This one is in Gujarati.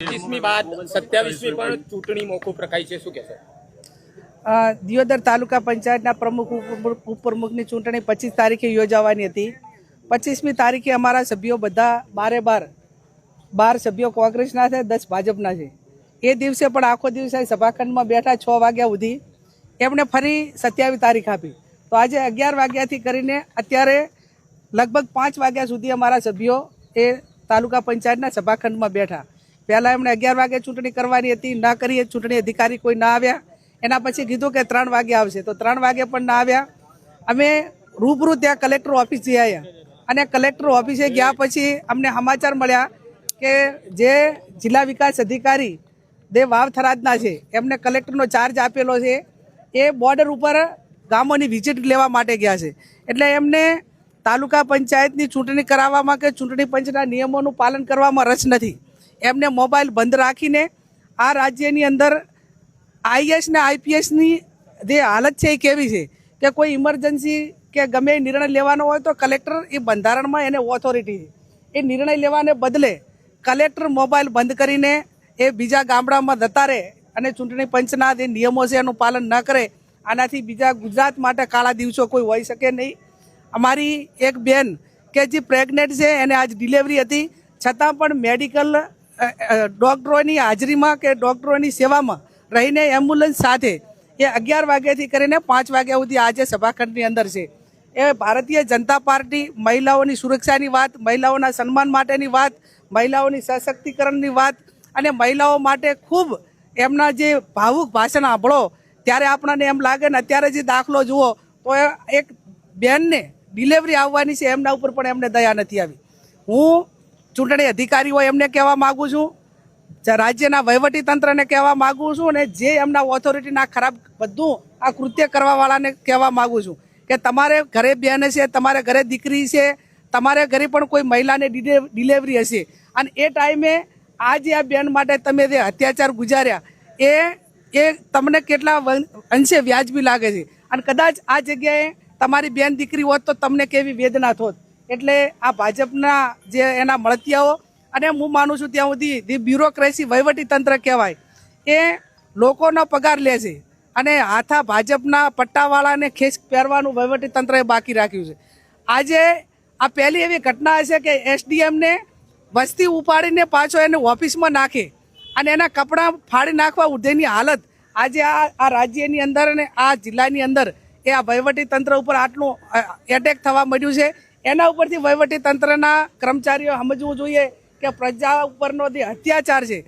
25મી બાદ 27મી પણ ચૂંટણી મોકૂફ રખાઈ છે, શું કહેશો? દિયોદર તાલુકા પંચાયતના પ્રમુખ ઉપપ્રમુખની ચૂંટણી 25 તારીખે યોજાવાની હતી. 25મી તારીખે અમારા સભ્યો બધા 12 સભ્યો કોંગ્રેસના છે, 10 ભાજપના છે. એ દિવસે પણ આખો દિવસે સભાખંડમાં બેઠા 6 વાગ્યા સુધી. એમણે ફરી 27 તારીખ આપી. તો આજે 11 વાગ્યાથી કરીને અત્યારે લગભગ 5 વાગ્યા સુધી અમારા સભ્યો એ તાલુકા પંચાયતના સભાખંડમાં બેઠા. પહેલાં એમણે 11 વાગે ચૂંટણી કરવાની હતી, ના કરી. ચૂંટણી અધિકારી કોઈ ના આવ્યા. એના પછી કીધું કે 3 વાગે આવશે, તો 3 વાગે પણ ના આવ્યા. અમે રૂબરૂ ત્યાં કલેક્ટર ઓફિસ જઈ આવ્યા અને કલેક્ટર ઓફિસે ગયા પછી અમને સમાચાર મળ્યા કે જે જિલ્લા વિકાસ અધિકારી જે વાવ થરાદના છે એમને કલેક્ટરનો ચાર્જ આપેલો છે, એ બોર્ડર ઉપર ગામોની વિઝિટ લેવા માટે ગયા છે. એટલે એમને તાલુકા પંચાયતની ચૂંટણી કરાવવામાં કે ચૂંટણી પંચના નિયમોનું પાલન કરવામાં રસ નથી. એમને મોબાઈલ બંધ રાખીને આ રાજ્યની અંદર આઈએસ ને આઈપીએસની જે હાલત છે એ કેવી છે કે કોઈ ઇમરજન્સી કે ગમે એ નિર્ણય લેવાનો હોય તો કલેક્ટર એ બંધારણમાં એને ઓથોરિટી છે. એ નિર્ણય લેવાને બદલે કલેક્ટર મોબાઈલ બંધ કરીને એ બીજા ગામડામાં જતા રહે અને ચૂંટણી પંચના જે નિયમો છે એનું પાલન ન કરે. આનાથી બીજા ગુજરાત માટે કાળા દિવસો કોઈ હોઈ શકે નહીં. અમારી એક બેન કે જે પ્રેગ્નેન્ટ છે એને આજ ડિલિવરી હતી, છતાં પણ મેડિકલ ડૉક્ટરોની હાજરીમાં કે ડૉક્ટરોની સેવામાં રહીને એમ્બ્યુલન્સ સાથે એ 11 વાગ્યાથી કરીને 5 વાગ્યા સુધી આજે સભાખંડની અંદર છે. એ ભારતીય જનતા પાર્ટી મહિલાઓની સુરક્ષાની વાત, મહિલાઓના સન્માન માટેની વાત, મહિલાઓની સશક્તિકરણની વાત અને મહિલાઓ માટે ખૂબ એમના જે ભાવુક ભાષણ સાંભળો ત્યારે આપણને એમ લાગે ને અત્યારે જે દાખલો જુઓ તો એક બેનને ડિલિવરી આવવાની છે, એમના ઉપર પણ એમને દયા નથી આવી. હું ચૂંટણી અધિકારીઓ એમને કહેવા માગું છું, રાજ્યના વહીવટી તંત્રને કહેવા માગું છું અને જે એમના ઓથોરિટીના ખરાબ બધું આ કૃત્ય કરવાવાળાને કહેવા માગું છું કે તમારે ઘરે બેન છે, તમારે ઘરે દીકરી છે, તમારે ઘરે પણ કોઈ મહિલાને ડિલિવરી હશે અને એ ટાઈમે આ જે આ બેન માટે તમે જે અત્યાચાર ગુજાર્યા એ તમને કેટલા અંશે વ્યાજબી લાગે છે અને કદાચ આ જગ્યાએ તમારી બેન દીકરી હોત તો તમને કેવી વેદના થોત. એટલે આ ભાજપના જે એના મળતિયાઓ અને હું માનું છું ત્યાં સુધી જે બ્યુરોક્રેસી વહીવટી તંત્ર કહેવાય એ લોકોનો પગાર લે છે અને હાથા ભાજપના પટ્ટાવાળાને ખેસ પહેરવાનું વહીવટી તંત્રએ બાકી રાખ્યું છે. આજે આ પહેલી એવી ઘટના હશે કે એસડીએમને વસ્તી ઉપાડીને પાછો એને ઓફિસમાં નાખે અને એના કપડાં ફાડી નાખવા ઉધેની હાલત આજે આ રાજ્યની અંદર અને આ જિલ્લાની અંદર એ આ વહીવટી તંત્ર ઉપર આટલું એટેક થવા મળ્યું છે. એના ઉપરથી વહીવટી તંત્રના કર્મચારીઓ સમજવું જોઈએ કે પ્રજા ઉપરનો જે અત્યાચાર છે